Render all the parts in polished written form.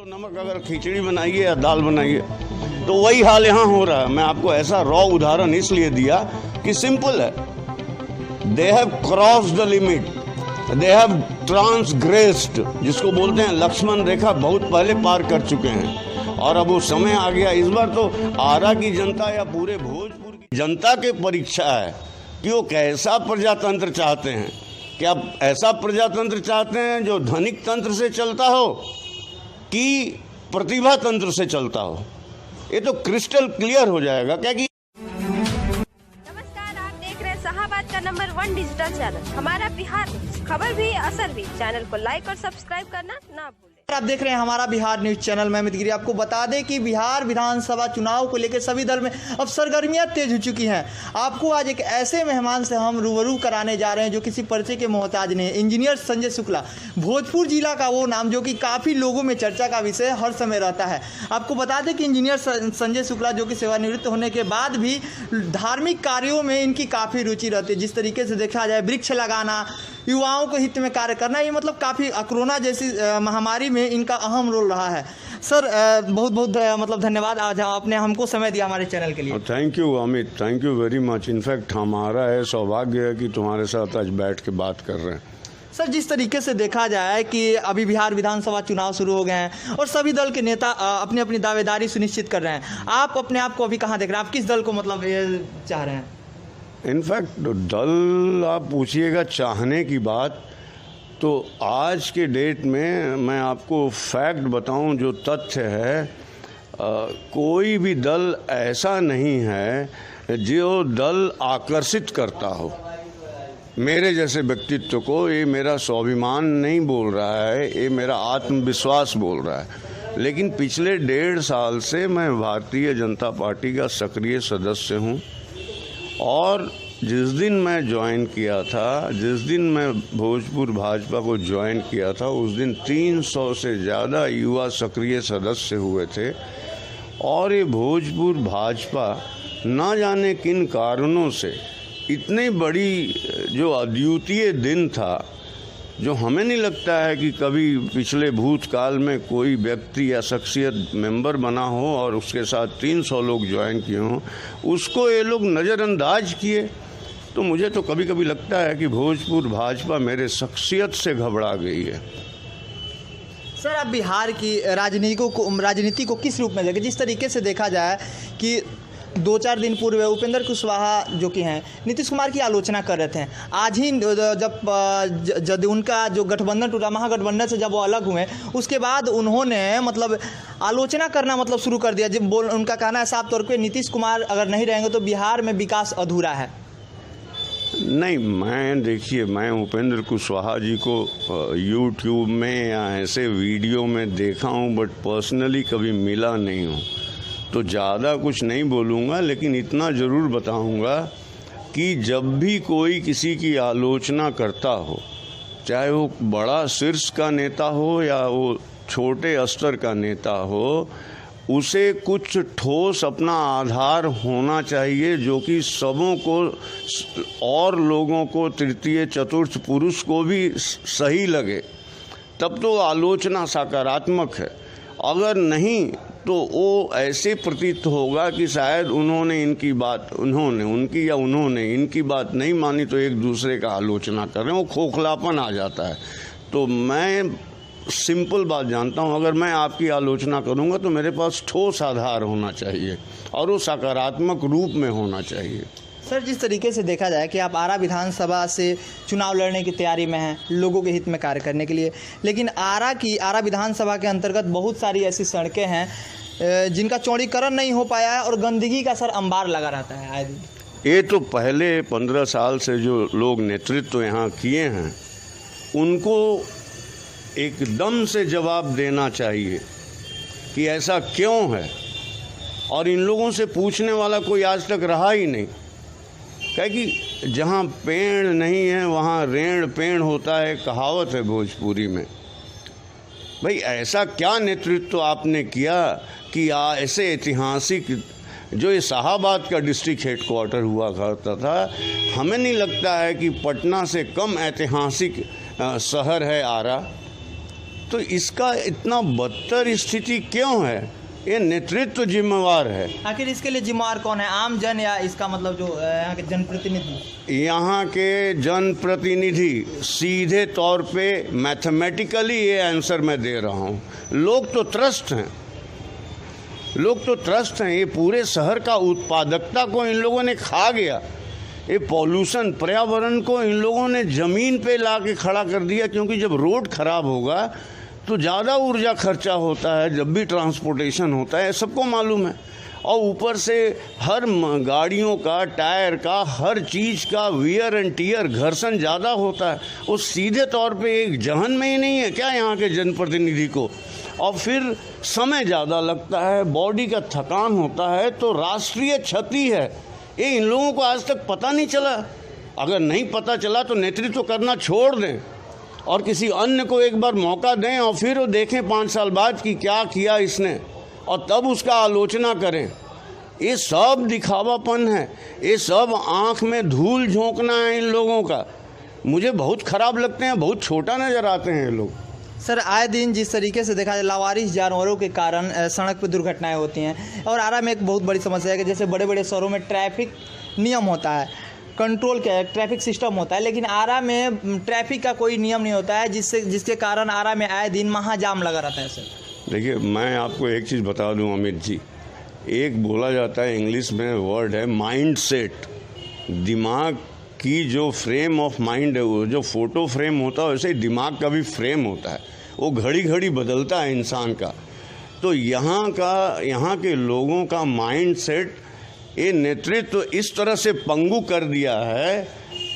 Kilo नमक अगर खिचड़ी बनाइए या दाल बनाइए तो वही हाल यहाँ हो रहा है। मैं आपको ऐसा रॉ उदाहरण इसलिए दिया कि सिंपल है, they have cross the limit, they have transgressed, जिसको बोलते हैं लक्ष्मण रेखा बहुत पहले पार कर चुके हैं। और अब वो समय आ गया, इस बार तो आरा की जनता या पूरे भोजपुर की जनता की परीक्षा है कि वो कैसा प्रजातंत्र चाहते हैं। क्या आप ऐसा प्रजातंत्र चाहते हैं जो धनिक तंत्र से चलता हो कि प्रतिभा तंत्र से चलता हो? ये तो क्रिस्टल क्लियर हो जाएगा। क्या कि नमस्कार, आप देख रहे हैं शाहबाद का नंबर 1 डिजिटल चैनल हमारा बिहार न्यूज। खबर भी असर भी। चैनल को लाइक और सब्सक्राइब करना ना भूलें। आप देख रहे हैं हमारा बिहार न्यूज चैनल। मैं अमित गिरी। आपको बता दें कि बिहार विधानसभा चुनाव को लेकर सभी दल में अब सरगर्मियां तेज हो चुकी हैं। आपको आज एक ऐसे मेहमान से हम रूबरू कराने जा रहे हैं जो किसी परिचय के मोहताज नहीं है। इंजीनियर संजय शुक्ला, भोजपुर जिला का वो नाम जो कि काफ़ी लोगों में चर्चा का विषय हर समय रहता है। आपको बता दें कि इंजीनियर संजय शुक्ला जो कि सेवानिवृत्त होने के बाद भी धार्मिक कार्यों में इनकी काफ़ी रुचि रहती है। जिस तरीके से देखा जाए, वृक्ष लगाना, युवाओं को हित में कार्य करना, ये मतलब काफ़ी कोरोना जैसी महामारी में इनका अहम रोल रहा है। सर बहुत बहुत मतलब धन्यवाद, आज आपने हमको समय दिया हमारे चैनल के लिए। Thank you Amit, thank you very much. In fact हमारा है सौभाग्य है कि तुम्हारे साथ आज बैठ के बात कर रहे हैं। सर, जिस तरीके से देखा जाए कि अभी बिहार विधानसभा चुनाव शुरू हो गए हैं और सभी दल के नेता अपनी अपनी दावेदारी सुनिश्चित कर रहे हैं, आप अपने आप को अभी कहाँ देख रहे हैं? आप किस दल को मतलब ये चाह रहे हैं? इनफैक्ट दल आप पूछिएगा चाहने की बात, तो आज के डेट में मैं आपको फैक्ट बताऊं, जो तथ्य है, कोई भी दल ऐसा नहीं है जो दल आकर्षित करता हो मेरे जैसे व्यक्तित्व को। ये मेरा स्वाभिमान नहीं बोल रहा है, ये मेरा आत्मविश्वास बोल रहा है। लेकिन पिछले 1.5 साल से मैं भारतीय जनता पार्टी का सक्रिय सदस्य हूँ और जिस दिन मैं ज्वाइन किया था, जिस दिन मैं भोजपुर भाजपा को ज्वाइन किया था, उस दिन 300 से ज़्यादा युवा सक्रिय सदस्य हुए थे। और ये भोजपुर भाजपा ना जाने किन कारणों से इतनी बड़ी जो अद्वितीय दिन था, जो हमें नहीं लगता है कि कभी पिछले भूतकाल में कोई व्यक्ति या शख्सियत मेंबर बना हो और उसके साथ 300 लोग ज्वाइन किए हों, उसको ये लोग नज़रअंदाज किए। तो मुझे तो कभी कभी लगता है कि भोजपुर भाजपा मेरे शख्सियत से घबरा गई है। सर, आप बिहार की राजनीति को किस रूप में देखें? जिस तरीके से देखा जाए कि 2-4 दिन पूर्व उपेंद्र कुशवाहा जो कि हैं नीतीश कुमार की आलोचना कर रहे थे। आज ही जब उनका जो गठबंधन टूटा, महागठबंधन से जब वो अलग हुए, उसके बाद उन्होंने मतलब आलोचना करना मतलब शुरू कर दिया। जब उनका कहना है साफ तौर पे, नीतीश कुमार अगर नहीं रहेंगे तो बिहार में विकास अधूरा है। नहीं, मैं उपेंद्र कुशवाहा जी को यूट्यूब में या ऐसे वीडियो में देखा हूँ, बट पर्सनली कभी मिला नहीं हूँ, तो ज़्यादा कुछ नहीं बोलूँगा। लेकिन इतना ज़रूर बताऊँगा कि जब भी कोई किसी की आलोचना करता हो, चाहे वो बड़ा शीर्ष का नेता हो या वो छोटे स्तर का नेता हो, उसे कुछ ठोस अपना आधार होना चाहिए जो कि सबों को और लोगों को, तृतीय चतुर्थ पुरुष को भी सही लगे, तब तो आलोचना सकारात्मक है। अगर नहीं तो वो ऐसे प्रतीत होगा कि शायद उन्होंने इनकी बात नहीं मानी तो एक दूसरे का आलोचना कर रहे हैं, वो खोखलापन आ जाता है। तो मैं सिंपल बात जानता हूँ, अगर मैं आपकी आलोचना करूँगा तो मेरे पास ठोस आधार होना चाहिए और वो सकारात्मक रूप में होना चाहिए। सर, जिस तरीके से देखा जाए कि आप आरा विधानसभा से चुनाव लड़ने की तैयारी में हैं, लोगों के हित में कार्य करने के लिए, लेकिन आरा विधानसभा के अंतर्गत बहुत सारी ऐसी सड़कें हैं जिनका चौड़ीकरण नहीं हो पाया है और गंदगी का सर अंबार लगा रहता है आए दिन। ये तो पहले 15 साल से जो लोग नेतृत्व यहाँ किए हैं उनको एकदम से जवाब देना चाहिए कि ऐसा क्यों है, और इन लोगों से पूछने वाला कोई आज तक रहा ही नहीं। क्या कि जहाँ पेड़ नहीं है वहाँ रेण पेड़ होता है, कहावत है भोजपुरी में। भाई, ऐसा क्या नेतृत्व आपने किया कि ऐसे ऐतिहासिक, जो ये शाहबाद का डिस्ट्रिक्ट हेडक्वार्टर हुआ करता था, हमें नहीं लगता है कि पटना से कम ऐतिहासिक शहर है आरा। तो इसका इतना बदतर स्थिति क्यों है? ये नेतृत्व जिम्मेवार है। आखिर इसके लिए जिम्मेवार कौन है, आम जन या इसका मतलब जो यहाँ के जनप्रतिनिधि? यहाँ के जनप्रतिनिधि सीधे तौर पे मैथमेटिकली ये आंसर मैं दे रहा हूँ। लोग तो त्रस्त हैं, लोग तो त्रस्त हैं। ये पूरे शहर का उत्पादकता को इन लोगों ने खा गया। ये पॉल्यूशन, पर्यावरण को इन लोगों ने ज़मीन पे ला के खड़ा कर दिया, क्योंकि जब रोड खराब होगा तो ज़्यादा ऊर्जा खर्चा होता है जब भी ट्रांसपोर्टेशन होता है, सबको मालूम है। और ऊपर से हर गाड़ियों का, टायर का, हर चीज़ का वियर एंड टीयर, घर्षण ज़्यादा होता है। वो सीधे तौर पे एक जहन में ही नहीं है क्या यहाँ के जनप्रतिनिधि को? और फिर समय ज़्यादा लगता है, बॉडी का थकान होता है, तो राष्ट्रीय क्षति है। ये इन लोगों को आज तक पता नहीं चला। अगर नहीं पता चला तो नेतृत्व करना छोड़ दें और किसी अन्य को एक बार मौका दें, और फिर वो देखें 5 साल बाद कि क्या किया इसने, और तब उसका आलोचना करें। ये सब दिखावापन है, ये सब आँख में धूल झोंकना है इन लोगों का। मुझे बहुत ख़राब लगते हैं, बहुत छोटा नज़र आते हैं ये लोग। सर, आए दिन जिस तरीके से देखा जाए लावारिस जानवरों के कारण सड़क पर दुर्घटनाएं होती हैं, और आरा में एक बहुत बड़ी समस्या है कि जैसे बड़े बड़े शहरों में ट्रैफिक नियम होता है, कंट्रोल क्या है, ट्रैफिक सिस्टम होता है, लेकिन आरा में ट्रैफिक का कोई नियम नहीं होता है, जिसके कारण आरा में आए दिन महाजाम लगा रहता है। सर देखिए, मैं आपको एक चीज़ बता दूं अमित जी, एक बोला जाता है इंग्लिश में वर्ड है माइंड सेट। दिमाग की जो फ्रेम ऑफ माइंड है, वो जो फोटो फ्रेम होता है, वैसे ही दिमाग का भी फ्रेम होता है, वो घड़ी घड़ी बदलता है इंसान का। तो यहाँ के लोगों का माइंड सेट ये नेतृत्व इस तरह से पंगु कर दिया है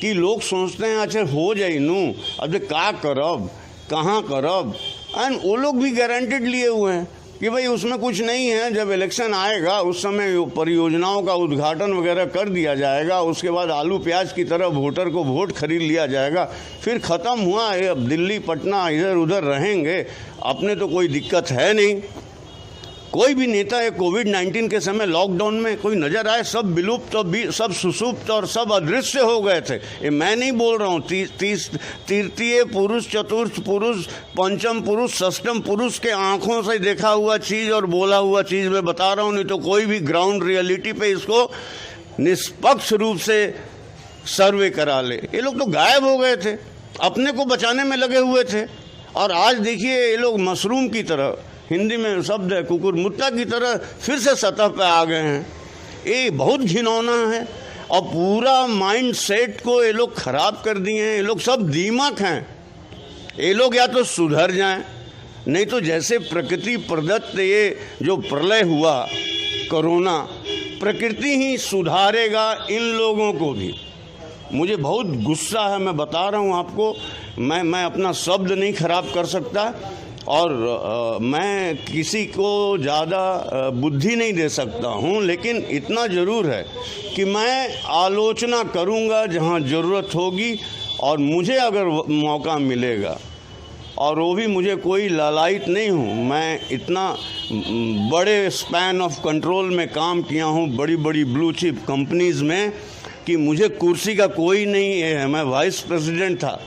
कि लोग सोचते हैं अच्छा हो जाए नू, अब क्या करब, कहाँ करब। एंड वो लोग भी गारंटेड लिए हुए हैं कि भाई उसमें कुछ नहीं है, जब इलेक्शन आएगा उस समय परियोजनाओं का उद्घाटन वगैरह कर दिया जाएगा, उसके बाद आलू प्याज की तरह वोटर को वोट खरीद लिया जाएगा, फिर ख़त्म हुआ है। अब दिल्ली पटना इधर उधर रहेंगे, अपने तो कोई दिक्कत है नहीं। कोई भी नेता है कोविड-19 के समय लॉकडाउन में कोई नज़र आए? सब विलुप्त और सब सुसुप्त और सब अदृश्य हो गए थे। ये मैं नहीं बोल रहा हूँ, तृतीय पुरुष, चतुर्थ पुरुष, पंचम पुरुष, षष्ठम पुरुष के आँखों से देखा हुआ चीज़ और बोला हुआ चीज़ मैं बता रहा हूँ, नहीं तो कोई भी ग्राउंड रियलिटी पे इसको निष्पक्ष रूप से सर्वे करा ले। ये लोग तो गायब हो गए थे, अपने को बचाने में लगे हुए थे, और आज देखिए ये लोग मशरूम की तरह, हिंदी में शब्द है कुकुर मुत्ता की तरह, फिर से सतह पे आ गए हैं। ये बहुत घिनौना है, और पूरा माइंड सेट को ये लोग ख़राब कर दिए हैं। ये लोग सब दीमक हैं। ये लोग या तो सुधर जाएं, नहीं तो जैसे प्रकृति प्रदत्त ये जो प्रलय हुआ कोरोना, प्रकृति ही सुधारेगा इन लोगों को भी। मुझे बहुत गुस्सा है, मैं बता रहा हूँ आपको, मैं अपना शब्द नहीं खराब कर सकता, और मैं किसी को ज़्यादा बुद्धि नहीं दे सकता हूँ, लेकिन इतना ज़रूर है कि मैं आलोचना करूँगा जहाँ ज़रूरत होगी, और मुझे अगर मौका मिलेगा, और वो भी मुझे कोई लालायित नहीं हूँ, मैं इतना बड़े स्पैन ऑफ कंट्रोल में काम किया हूँ बड़ी बड़ी ब्लू चिप कंपनीज़ में, कि मुझे कुर्सी का कोई नहीं है। मैं वाइस प्रेसिडेंट था,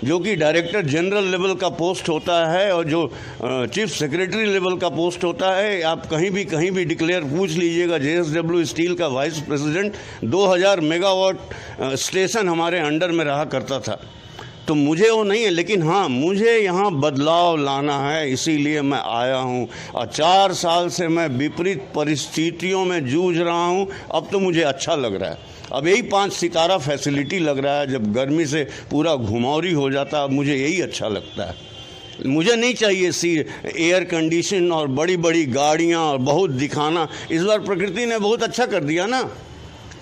जो कि डायरेक्टर जनरल लेवल का पोस्ट होता है, और जो चीफ सेक्रेटरी लेवल का पोस्ट होता है। आप कहीं भी डिक्लेयर पूछ लीजिएगा, JSW स्टील का वाइस प्रेसिडेंट 2000 मेगावाट स्टेशन हमारे अंडर में रहा करता था। तो मुझे वो नहीं है, लेकिन हाँ, मुझे यहाँ बदलाव लाना है, इसीलिए मैं आया हूँ। और 4 साल से मैं विपरीत परिस्थितियों में जूझ रहा हूँ। अब तो मुझे अच्छा लग रहा है, अब यही 5 सितारा फैसिलिटी लग रहा है। जब गर्मी से पूरा घुमावरी हो जाता है, मुझे यही अच्छा लगता है। मुझे नहीं चाहिए एयर कंडीशन और बड़ी बड़ी गाड़ियाँ और बहुत दिखाना। इस बार प्रकृति ने बहुत अच्छा कर दिया ना।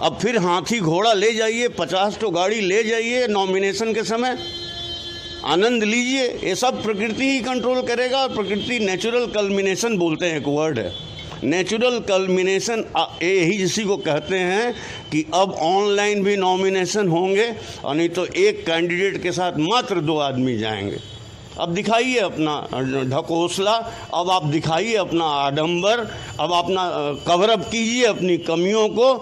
अब फिर हाथी घोड़ा ले जाइए, 50 तो गाड़ी ले जाइए नॉमिनेशन के समय, आनंद लीजिए। ये सब प्रकृति ही कंट्रोल करेगा। और प्रकृति नेचुरल कल्मिनेशन बोलते हैं, एक वर्ड है नेचुरल कल्मिनेशन, यही जिसी को कहते हैं कि अब ऑनलाइन भी नॉमिनेशन होंगे, और नहीं तो एक कैंडिडेट के साथ मात्र 2 आदमी जाएंगे। अब दिखाइए अपना ढकोसला, अब आप दिखाइए अपना आडंबर, अब अपना कवर अप कीजिए अपनी कमियों को,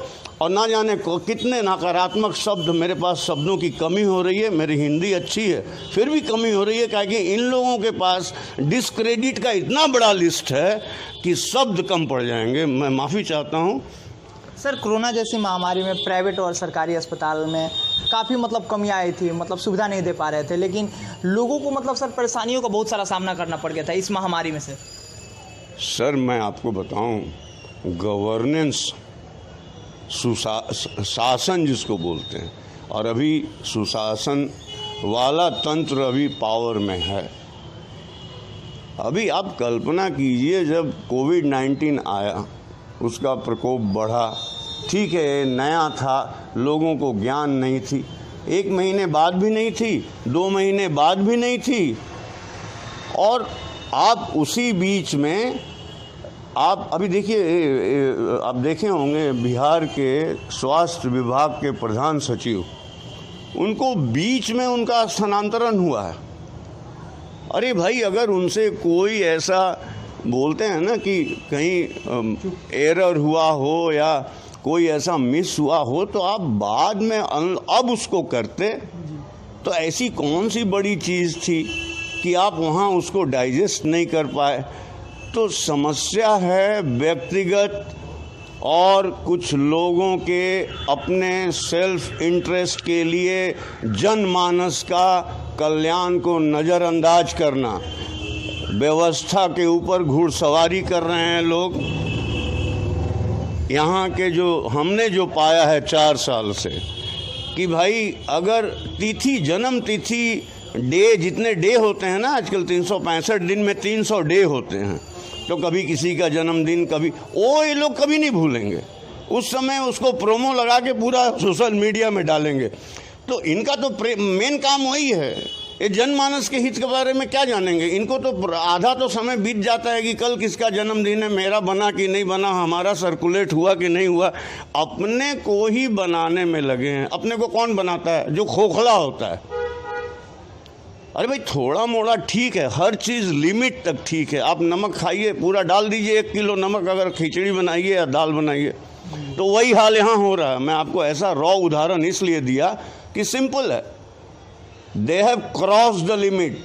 और ना जाने कितने नकारात्मक शब्द, मेरे पास शब्दों की कमी हो रही है, मेरी हिंदी अच्छी है फिर भी कमी हो रही है, क्योंकि इन लोगों के पास डिस्क्रेडिट का इतना बड़ा लिस्ट है कि शब्द कम पड़ जाएंगे। मैं माफ़ी चाहता हूँ। सर, कोरोना जैसी महामारी में प्राइवेट और सरकारी अस्पताल में काफ़ी मतलब कमी आई थी, मतलब सुविधा नहीं दे पा रहे थे, लेकिन लोगों को मतलब सर परेशानियों का बहुत सारा सामना करना पड़ गया था इस महामारी में से। सर मैं आपको बताऊं, गवर्नेंस, शासन जिसको बोलते हैं, और अभी सुशासन वाला तंत्र अभी पावर में है। अभी आप कल्पना कीजिए, जब कोविड-19 आया, उसका प्रकोप बढ़ा, ठीक है नया था, लोगों को ज्ञान नहीं थी, 1 महीने बाद भी नहीं थी, 2 महीने बाद भी नहीं थी, और आप उसी बीच में आप अभी देखिए, आप देखे होंगे बिहार के स्वास्थ्य विभाग के प्रधान सचिव, उनको बीच में उनका स्थानांतरण हुआ है। अरे भाई, अगर उनसे कोई ऐसा बोलते हैं ना कि कहीं एरर हुआ हो या कोई ऐसा मिस हुआ हो, तो आप बाद में अब उसको करते, तो ऐसी कौन सी बड़ी चीज़ थी कि आप वहाँ उसको डाइजेस्ट नहीं कर पाए। तो समस्या है व्यक्तिगत और कुछ लोगों के अपने सेल्फ इंटरेस्ट के लिए जनमानस का कल्याण को नज़रअंदाज करना। व्यवस्था के ऊपर घुड़सवारी कर रहे हैं लोग। यहाँ के जो हमने जो पाया है 4 साल से कि भाई अगर तिथि, जन्म तिथि, डे, जितने डे होते हैं ना आजकल, 365 दिन में 300 डे होते हैं, तो कभी किसी का जन्मदिन, कभी ये लोग कभी नहीं भूलेंगे। उस समय उसको प्रोमो लगा के पूरा सोशल मीडिया में डालेंगे। तो इनका तो मेन काम वही है। ये जनमानस के हित के बारे में क्या जानेंगे? इनको तो आधा तो समय बीत जाता है कि कल किसका जन्मदिन है, मेरा बना कि नहीं बना, हमारा सर्कुलेट हुआ कि नहीं हुआ। अपने को ही बनाने में लगे हैं। अपने को कौन बनाता है? जो खोखला होता है। अरे भाई, थोड़ा मोड़ा ठीक है, हर चीज़ लिमिट तक ठीक है। आप नमक खाइए, पूरा डाल दीजिए 1 किलो नमक, अगर खिचड़ी बनाइए या दाल बनाइए, तो वही हाल यहाँ हो रहा है। मैं आपको ऐसा रॉ उदाहरण इसलिए दिया कि सिंपल है। They have crossed the limit,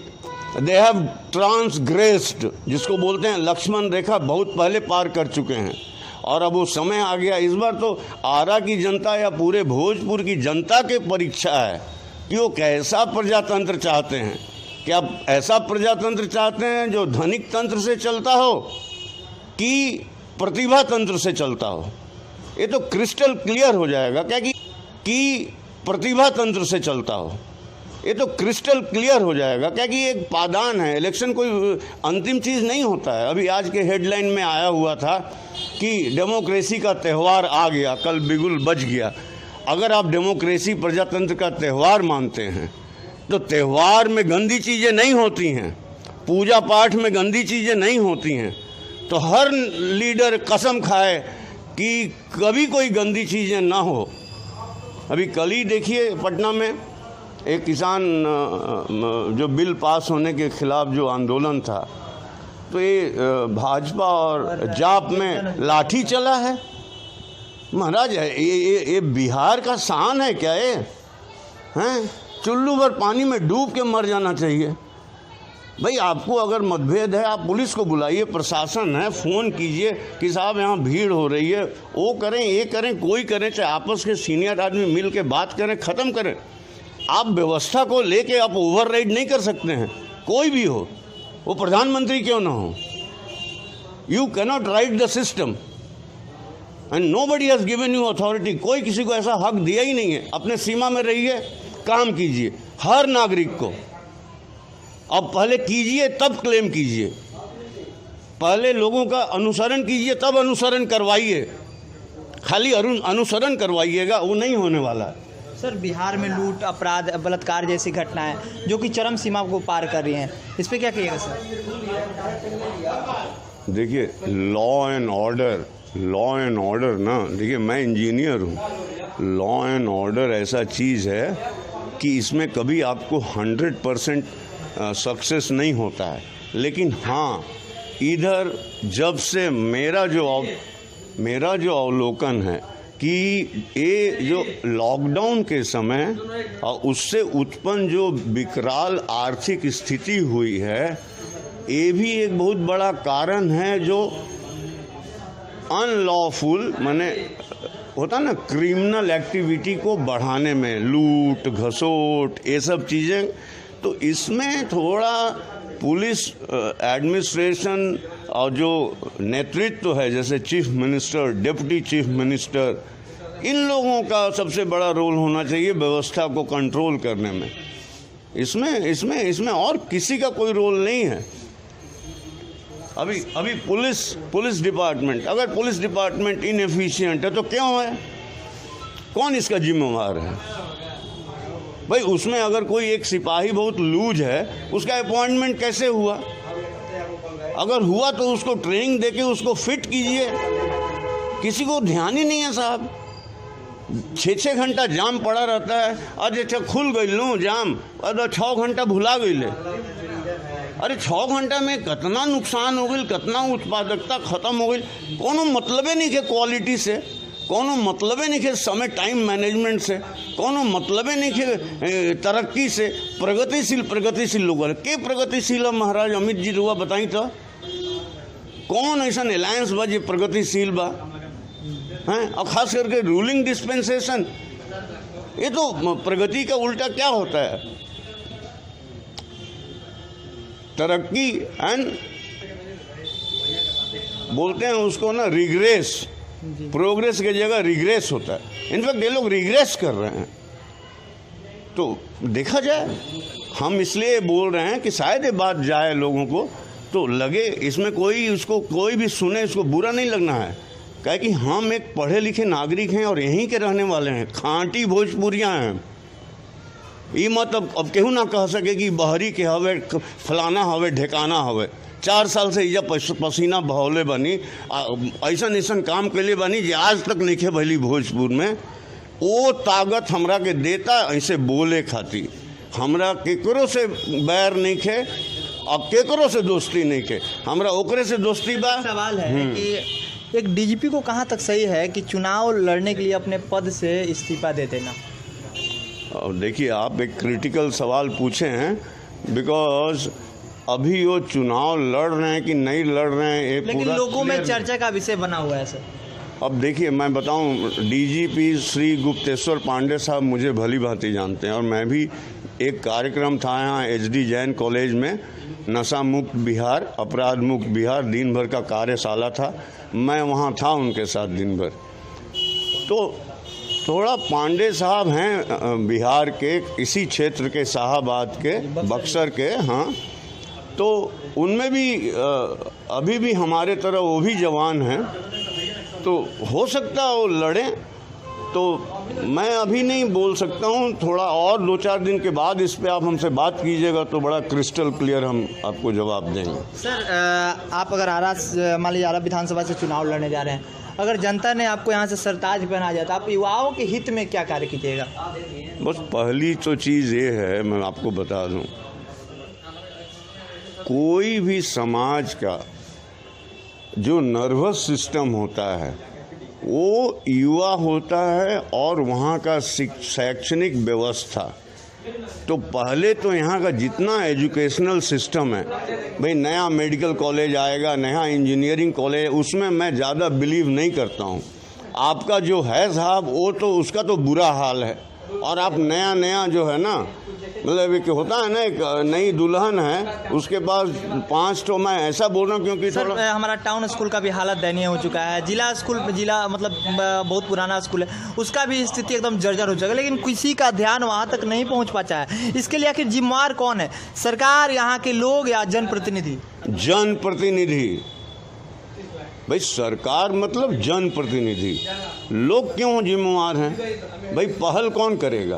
they have transgressed, जिसको बोलते हैं लक्ष्मण रेखा, बहुत पहले पार कर चुके हैं। और अब वो समय आ गया। इस बार तो आरा की जनता या पूरे भोजपुर की जनता के परीक्षा है कि वो कैसा प्रजातंत्र चाहते हैं। क्या ऐसा प्रजातंत्र चाहते हैं जो धनिक तंत्र से चलता हो कि प्रतिभा तंत्र से चलता हो? ये तो क्रिस्टल क्लियर हो जाएगा क्या कि प्रतिभा तंत्र से चलता हो। ये तो क्रिस्टल क्लियर हो जाएगा क्या कि एक पादान है। इलेक्शन कोई अंतिम चीज़ नहीं होता है। अभी आज के हेडलाइन में आया हुआ था कि डेमोक्रेसी का त्यौहार आ गया, कल बिगुल बज गया। अगर आप डेमोक्रेसी प्रजातंत्र का त्यौहार मानते हैं तो त्यौहार में गंदी चीज़ें नहीं होती हैं, पूजा पाठ में गंदी चीज़ें नहीं होती हैं। तो हर लीडर कसम खाए कि कभी कोई गंदी चीज़ें ना हो। अभी कल ही देखिए पटना में एक किसान जो बिल पास होने के खिलाफ जो आंदोलन था, तो ये भाजपा और जाप में लाठी चला है। महाराज, ये बिहार का शान है क्या? ये हैं? चुल्लू भर पानी में डूब के मर जाना चाहिए। भाई, आपको अगर मतभेद है, आप पुलिस को बुलाइए, प्रशासन है, फ़ोन कीजिए कि साहब यहाँ भीड़ हो रही है, वो करें, ये करें, कोई करें, चाहे आपस के सीनियर आदमी मिल के बात करें, ख़त्म करें। आप व्यवस्था को लेके आप ओवरराइड नहीं कर सकते हैं, कोई भी हो, वो प्रधानमंत्री क्यों ना हो। You cannot right the system and nobody has given you authority. कोई किसी को ऐसा हक दिया ही नहीं है। अपने सीमा में रहिए, काम कीजिए हर नागरिक को। अब पहले कीजिए तब क्लेम कीजिए, पहले लोगों का अनुसरण कीजिए तब अनुसरण करवाइए। खाली अनुसरण करवाइएगा, वो नहीं होने वाला है। सर, बिहार में लूट, अपराध, बलात्कार जैसी घटनाएं जो कि चरम सीमा को पार कर रही हैं, इस पे क्या कहिएगा सर? देखिए, लॉ एंड ऑर्डर ना, देखिए मैं इंजीनियर हूँ। लॉ एंड ऑर्डर ऐसा चीज़ है कि इसमें कभी आपको 100% सक्सेस नहीं होता है। लेकिन हाँ, इधर जब से मेरा जो अवलोकन है कि ये जो लॉकडाउन के समय और उससे उत्पन्न जो विकराल आर्थिक स्थिति हुई है, ये भी एक बहुत बड़ा कारण है जो अनलॉफुल माने होता ना क्रिमिनल एक्टिविटी को बढ़ाने में, लूट घसोट ये सब चीज़ें। तो इसमें थोड़ा पुलिस एडमिनिस्ट्रेशन और जो नेतृत्व है जैसे chief minister, deputy chief minister, इन लोगों का सबसे बड़ा रोल होना चाहिए व्यवस्था को कंट्रोल करने में। इसमें और किसी का कोई रोल नहीं है। अभी पुलिस डिपार्टमेंट, अगर पुलिस डिपार्टमेंट इनएफिशिएंट है तो क्यों है? कौन इसका जिम्मेवार है? भाई उसमें अगर कोई एक सिपाही बहुत लूज है, उसका अपॉइंटमेंट कैसे हुआ? अगर हुआ तो उसको ट्रेनिंग देके उसको फिट कीजिए। किसी को ध्यान ही नहीं है साहब। 6 घंटा जाम पड़ा रहता है। आज अच्छा खुल गई लूँ जाम, अरे 6 घंटा भुला गई ले। अरे 6 घंटा में कितना नुकसान हो गई, कितना उत्पादकता खत्म हो गई। कोनो मतलबे नहीं के क्वालिटी से, कोनो मतलबे नहीं के समय टाइम मैनेजमेंट से, कोनो मतलबे नहीं के तरक्की से। प्रगतिशील लोग के प्रगतिशील महाराज अमित जी रुआ बताई तो कौन ऐसा अलायंस बा जो प्रगतिशील बा हैं? और खास करके रूलिंग डिस्पेंसेशन, ये तो प्रगति का उल्टा क्या होता है? तरक्की एंड बोलते हैं उसको ना रिग्रेस, प्रोग्रेस की जगह रिग्रेस होता है। इनफैक्ट ये लोग रिग्रेस कर रहे हैं। तो देखा जाए, हम इसलिए बोल रहे हैं कि शायद ये बात जाए लोगों को तो लगे, इसमें कोई भी सुने इसको बुरा नहीं लगना है। क्या कि हम एक पढ़े लिखे नागरिक हैं और यहीं के रहने वाले हैं, खांटी भोजपुरिया हैं। ये मत अब केहू ना कह सके कि बहरी के हवे, फलाना हवे, ढेकाना हवे। 4 साल से इजा पसीना बहौले बनी, ऐसा काम के लिए बनी जो आज तक नहीं खे भैली भोजपुर में। वो ताकत हमरा के देता ऐसे बोले खाती। हमरा केकरो से बैर नहीं खे और केकरो से दोस्ती नहीं खे, हमरा ओकरे से दोस्ती बा। सवाल है कि एक डीजीपी को कहाँ तक सही है कि चुनाव लड़ने के लिए अपने पद से इस्तीफा दे देना? देखिए, आप एक क्रिटिकल सवाल पूछे हैं, बिकॉज अभी वो चुनाव लड़ रहे हैं कि नहीं लड़ रहे हैं ये लेकिन पूरा लोगों में चर्चा का विषय बना हुआ है सर। अब देखिए, मैं बताऊं, डीजीपी श्री गुप्तेश्वर पांडे साहब मुझे भली भांति जानते हैं और मैं भी एक कार्यक्रम था यहाँ एचडी जैन कॉलेज में, नशा मुक्त बिहार, अपराध मुक्त बिहार, दिन भर का कार्यशाला था। मैं वहाँ था उनके साथ दिन भर। तो थोड़ा पांडे साहब हैं बिहार के, इसी क्षेत्र के, शाहाबाद के, बक्सर के, हाँ। तो उनमें भी अभी भी हमारे तरह वो भी जवान हैं, तो हो सकता है वो लड़ें। तो मैं अभी नहीं बोल सकता हूँ, थोड़ा और 2-4 दिन के बाद इस पे आप हमसे बात कीजिएगा तो बड़ा क्रिस्टल क्लियर हम आपको जवाब देंगे। सर आप अगर मान लीजिए आरा विधानसभा से चुनाव लड़ने जा रहे हैं, अगर जनता ने आपको यहाँ से सरताज पहना जाए तो आप युवाओं के हित में क्या कार्य कीजिएगा? बस पहली तो चीज़ ये है, मैं आपको बता दूँ, कोई भी समाज का जो नर्वस सिस्टम होता है वो युवा होता है और वहाँ का शैक्षणिक व्यवस्था। तो पहले तो यहाँ का जितना एजुकेशनल सिस्टम है, भाई नया मेडिकल कॉलेज आएगा, नया इंजीनियरिंग कॉलेज, उसमें मैं ज़्यादा बिलीव नहीं करता हूँ। आपका जो है साहब वो तो उसका तो बुरा हाल है। और आप नया जो है ना, मतलब एक होता है ना, एक नई दुल्हन है उसके पास 5 तो, मैं ऐसा बोल रहा हूँ क्योंकि सर हमारा टाउन स्कूल का भी हालत दयनीय हो चुका है। जिला मतलब बहुत पुराना स्कूल है, उसका भी स्थिति एकदम जर्जर हो चुका है, लेकिन किसी का ध्यान वहाँ तक नहीं पहुँच पाता है। इसके लिए आखिर जिम्मेवार कौन है, सरकार, यहाँ के लोग या जनप्रतिनिधि? जनप्रतिनिधि। भाई सरकार मतलब जनप्रतिनिधि, लोग क्यों जिम्मेवार हैं? भाई पहल कौन करेगा?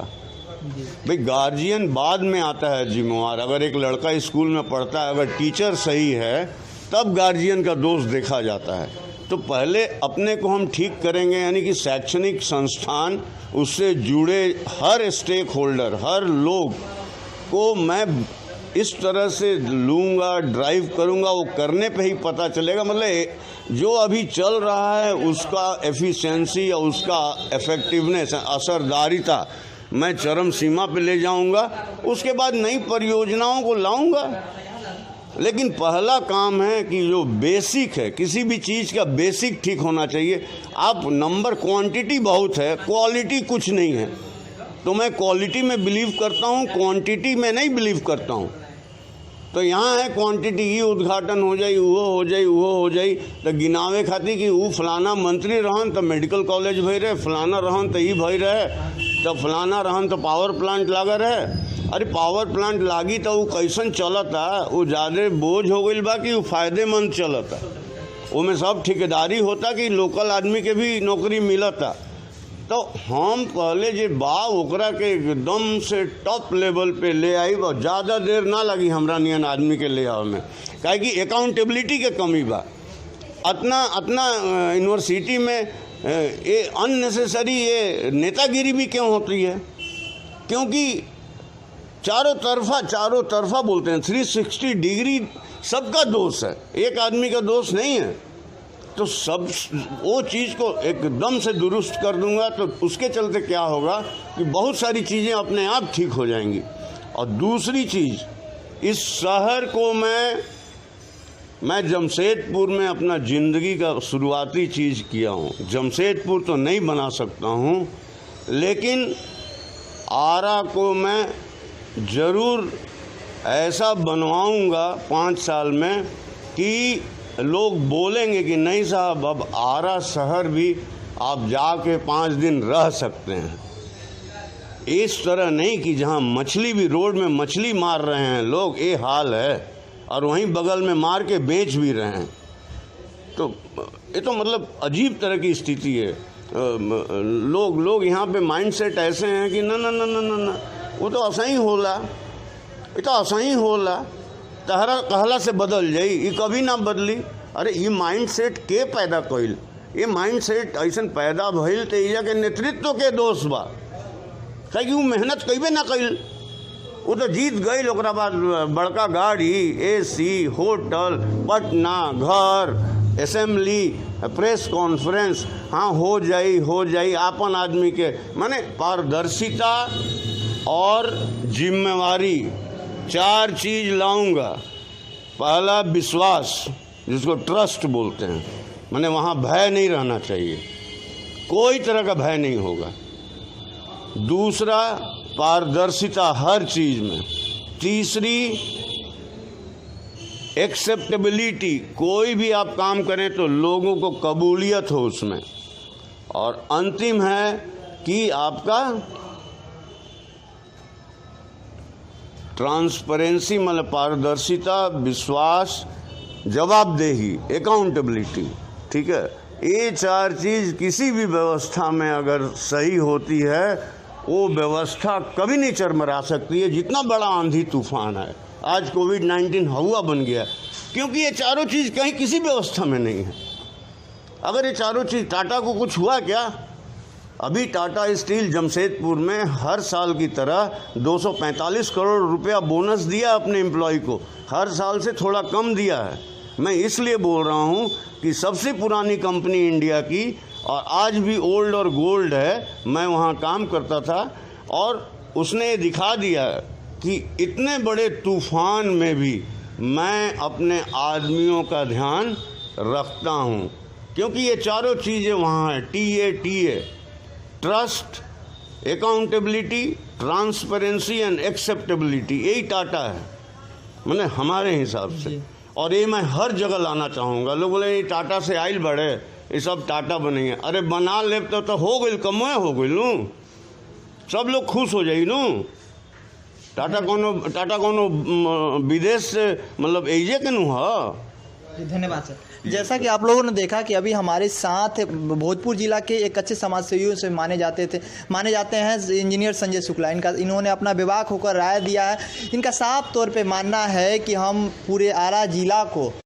भाई गार्जियन बाद में आता है जिम्मेवार। अगर एक लड़का स्कूल में पढ़ता है, अगर टीचर सही है तब गार्जियन का दोष देखा जाता है। तो पहले अपने को हम ठीक करेंगे, यानी कि शैक्षणिक संस्थान, उससे जुड़े हर स्टेक होल्डर, हर लोग को मैं इस तरह से लूँगा, ड्राइव करूँगा, वो करने पे ही पता चलेगा। मतलब जो अभी चल रहा है उसका एफिशिएंसी या उसका इफेक्टिवनेस, असरदारिता मैं चरम सीमा पे ले जाऊँगा। उसके बाद नई परियोजनाओं को लाऊँगा। लेकिन पहला काम है कि जो बेसिक है, किसी भी चीज़ का बेसिक ठीक होना चाहिए। आप नंबर, क्वांटिटी बहुत है, क्वालिटी कुछ नहीं है। तो मैं क्वालिटी में बिलीव करता हूँ, क्वांटिटी में नहीं बिलीव करता हूँ। तो यहाँ है क्वांटिटी, ये उद्घाटन हो जाई, वो हो जाई, वो हो जाई, तो गिनावे खातिर कि वो फलाना मंत्री रहन तो मेडिकल कॉलेज भई रहे, फलाना रहन तो ये भई रहे, तो फलाना रहन तो पावर प्लांट लागा रहे। अरे पावर प्लांट लागी तो वो कैसन चलता, वो ज़्यादा बोझ हो गई बा कि वो फायदेमंद चलता, वो में सब ठेकेदारी होता कि लोकल आदमी के भी नौकरी मिलता। तो हम पहले जे बा ओकरा के एकदम से टॉप लेवल पे ले आई, और ज़्यादा देर ना लगी हमरा नियन आदमी के ले आवे में, काहे कि अकाउंटेबिलिटी के कमी बा। अतना यूनिवर्सिटी में ये अननेसेसरी ये नेतागिरी भी क्यों होती है? क्योंकि चारों तरफा बोलते हैं, 360 डिग्री सबका दोष है, एक आदमी का दोष नहीं है। तो सब वो चीज़ को एकदम से दुरुस्त कर दूंगा तो उसके चलते क्या होगा कि बहुत सारी चीज़ें अपने आप ठीक हो जाएंगी। और दूसरी चीज़, इस शहर को मैं जमशेदपुर में अपना ज़िंदगी का शुरुआती चीज़ किया हूँ। जमशेदपुर तो नहीं बना सकता हूँ, लेकिन आरा को मैं ज़रूर ऐसा बनवाऊँगा 5 साल में कि लोग बोलेंगे कि नहीं साहब, अब आरा शहर भी आप जाके 5 दिन रह सकते हैं। इस तरह नहीं कि जहाँ मछली भी, रोड में मछली मार रहे हैं लोग, ये हाल है, और वहीं बगल में मार के बेच भी रहे हैं। तो ये तो मतलब अजीब तरह की स्थिति है। लोग यहाँ पे माइंडसेट ऐसे हैं कि ना वो तो ऐसा ही होला, ये तो ऐसा ही होला, तहरा कहला से बदल जाई, ये कभी ना बदली। अरे ये माइंडसेट के पैदा कइल? ये माइंडसेट ऐसा पैदा भइल तो एजा के नेतृत्व के दोष बा, काहे कि वो मेहनत कइबे ना कइल। वो तो जीत गई, ओकरा बाद बड़का गाड़ी, AC, होटल, पटना, घर, असेंबली, प्रेस कॉन्फ्रेंस, हाँ हो जाई आपन आदमी के। माने पारदर्शिता और जिम्मेवारी, 4 चीज़ लाऊंगा। पहला विश्वास, जिसको ट्रस्ट बोलते हैं, माने वहाँ भय नहीं रहना चाहिए, कोई तरह का भय नहीं होगा। दूसरा पारदर्शिता हर चीज़ में। तीसरी एक्सेप्टेबिलिटी, कोई भी आप काम करें तो लोगों को कबूलियत हो उसमें। और अंतिम है कि आपका ट्रांसपेरेंसी, मतलब पारदर्शिता, विश्वास, जवाबदेही, अकाउंटेबिलिटी। ठीक है, ये 4 चीज़ किसी भी व्यवस्था में अगर सही होती है, वो व्यवस्था कभी नहीं चरमरा सकती है, जितना बड़ा आंधी तूफान है। आज कोविड-19 हवा बन गया, क्योंकि ये चारों चीज़ कहीं किसी व्यवस्था में नहीं है। अगर ये चारों चीज़, टाटा को कुछ हुआ क्या? अभी टाटा स्टील जमशेदपुर में हर साल की तरह 245 करोड़ रुपया बोनस दिया अपने एम्प्लॉय को, हर साल से थोड़ा कम दिया है। मैं इसलिए बोल रहा हूँ कि सबसे पुरानी कंपनी इंडिया की, और आज भी ओल्ड और गोल्ड है, मैं वहाँ काम करता था, और उसने दिखा दिया कि इतने बड़े तूफान में भी मैं अपने आदमियों का ध्यान रखता हूँ, क्योंकि ये चारों चीज़ें वहाँ हैं। TA, trust, accountability, transparency and acceptability, यही टाटा है, मैंने हमारे हिसाब से। और ये मैं हर जगह लाना चाहूँगा। लोग बोले ये टाटा से आइल बड़े, ये सब टाटा बनेंगे। अरे बना ले तो हो गई, कमोए हो गई लूँ, सब लोग खुश हो जाई लूँ। टाटा कोनो विदेश से, मतलब एजे के नू है। धन्यवाद सर। जैसा कि आप लोगों ने देखा कि अभी हमारे साथ भोजपुर जिला के एक अच्छे समाजसेवियों से माने जाते हैं इंजीनियर संजय शुक्ला। इन्होंने अपना विवाक होकर राय दिया है। इनका साफ तौर पे मानना है कि हम पूरे आरा जिला को